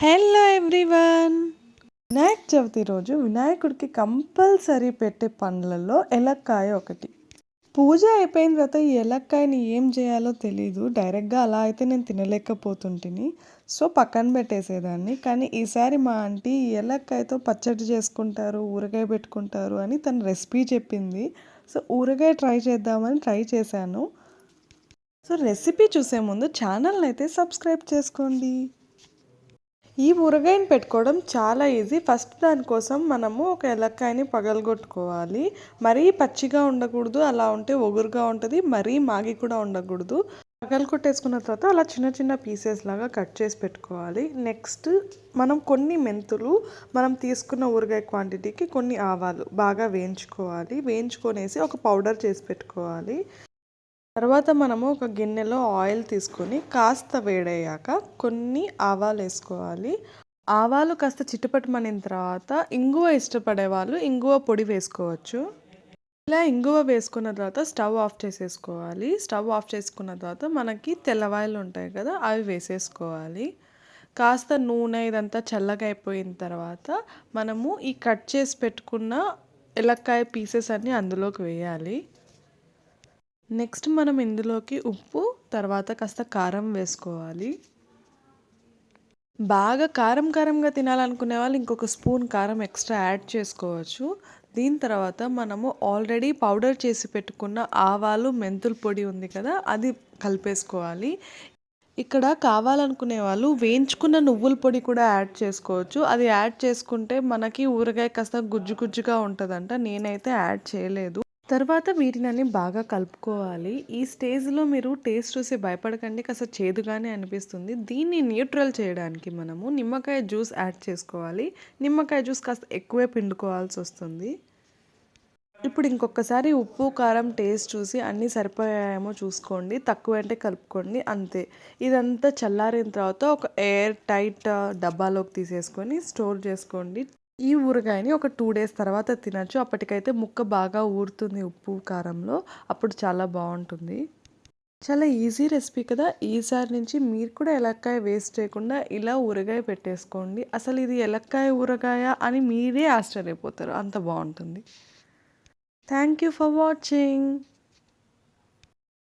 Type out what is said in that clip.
Hello everyone. Vinayaka Chavithi రోజు వినాయకుడికి compulsory పెట్టే పండ్లలో ఎలక్కాయ ఒకటి. పూజ అయిపోయిన తర్వాత ఈ ఎలక్కాయని ఏం చేయాలో తెలీదు. డైరెక్ట్గా అలా అయితే నేను తినలేకపోతుంటిని. సో పక్కన పెట్టేసేదాన్ని. కానీ ఈసారి మా ఆంటీ ఈ ఎలక్కాయతో పచ్చడి చేసుకుంటారు, ఊరగాయ పెట్టుకుంటారు అని తన రెసిపీ చెప్పింది. సో ఊరగాయ ట్రై చేద్దామని ట్రై చేశాను. సో రెసిపీ చూసే ముందు ఛానల్ని అయితే సబ్స్క్రైబ్ చేసుకోండి. ఈ ఊరగాయని పెట్టుకోవడం చాలా ఈజీ. ఫస్ట్ దానికోసం మనము ఒక ఎలక్కాయని పగలగొట్టుకోవాలి. మరీ పచ్చిగా ఉండకూడదు, అలా ఉంటే ఒగురుగా ఉంటుంది. మరీ మాగి కూడా ఉండకూడదు. పగలగొట్టేసుకున్న తర్వాత అలా చిన్న చిన్న పీసెస్ లాగా కట్ చేసి పెట్టుకోవాలి. నెక్స్ట్ మనం కొన్ని మెంతులు, మనం తీసుకున్న ఊరగాయ క్వాంటిటీకి కొన్ని ఆవాలు బాగా వేయించుకోవాలి. వేయించుకొనేసి ఒక పౌడర్ చేసి పెట్టుకోవాలి. తర్వాత మనము ఒక గిన్నెలో ఆయిల్ తీసుకొని కాస్త వేడయ్యాక కొన్ని ఆవాలు వేసుకోవాలి. ఆవాలు కాస్త చిటపటమనిన తర్వాత ఇంగువ ఇష్టపడే వాళ్ళు ఇంగువ పొడి వేసుకోవచ్చు. ఇలా ఇంగువ వేసుకున్న తర్వాత స్టవ్ ఆఫ్ చేసేసుకోవాలి. స్టవ్ ఆఫ్ చేసుకున్న తర్వాత మనకి తెల్లవాయలు ఉంటాయి కదా, అవి వేసేసుకోవాలి. కాస్త నూనె ఇదంతా చల్లగా అయిపోయిన తర్వాత మనము ఈ కట్ చేసి పెట్టుకున్న ఎలక్కాయ పీసెస్ అన్నీ అందులోకి వేయాలి. నెక్స్ట్ మనం ఇందులోకి ఉప్పు, తర్వాత కాస్త కారం వేసుకోవాలి. బాగా కారం కారంగా తినాలనుకునే వాళ్ళు ఇంకొక స్పూన్ కారం ఎక్స్ట్రా యాడ్ చేసుకోవచ్చు. దీని తర్వాత మనము ఆల్రెడీ పౌడర్ చేసి పెట్టుకున్న ఆవాలు, మెంతుల పొడి ఉంది కదా, అది కలిపేసుకోవాలి. ఇక్కడ కావాలనుకునే వాళ్ళు వేయించుకున్న నువ్వుల పొడి కూడా యాడ్ చేసుకోవచ్చు. అది యాడ్ చేసుకుంటే మనకి ఊరగాయ కాస్త గుజ్జు గుజ్జుగా ఉంటుందంట. నేనైతే యాడ్ చేయలేదు. తర్వాత వీటినన్నీ బాగా కలుపుకోవాలి. ఈ స్టేజ్లో మీరు టేస్ట్ చూసి భయపడకండి, కాస్త చేదుగానే అనిపిస్తుంది. దీన్ని న్యూట్రల్ చేయడానికి మనము నిమ్మకాయ జ్యూస్ యాడ్ చేసుకోవాలి. నిమ్మకాయ జ్యూస్ కాస్త ఎక్కువే పిండుకోవాల్సి వస్తుంది. ఇప్పుడు ఇంకొకసారి ఉప్పు, కారం టేస్ట్ చూసి అన్నీ సరిపోయాయేమో చూసుకోండి. తక్కువ అంటే కలుపుకోండి, అంతే. ఇదంతా చల్లారిన తర్వాత ఒక ఎయిర్ టైట్ డబ్బాలోకి తీసేసుకొని స్టోర్ చేసుకోండి. ఈ ఊరగాయని ఒక 2 డేస్ తర్వాత తినచ్చు. అప్పటికైతే ముక్క బాగా ఊరుతుంది ఉప్పు కారంలో. అప్పుడు చాలా బాగుంటుంది. చాలా ఈజీ రెసిపీ కదా. ఈసారి నుంచి మీరు కూడా ఎలక్కాయ వేస్ట్ చేయకుండా ఇలా ఊరగాయ పెట్టేసుకోండి. అసలు ఇది ఎలక్కాయ ఊరగాయ అని మీరే ఆశ్చర్యపోతారు, అంత బాగుంటుంది. Thank you for watching.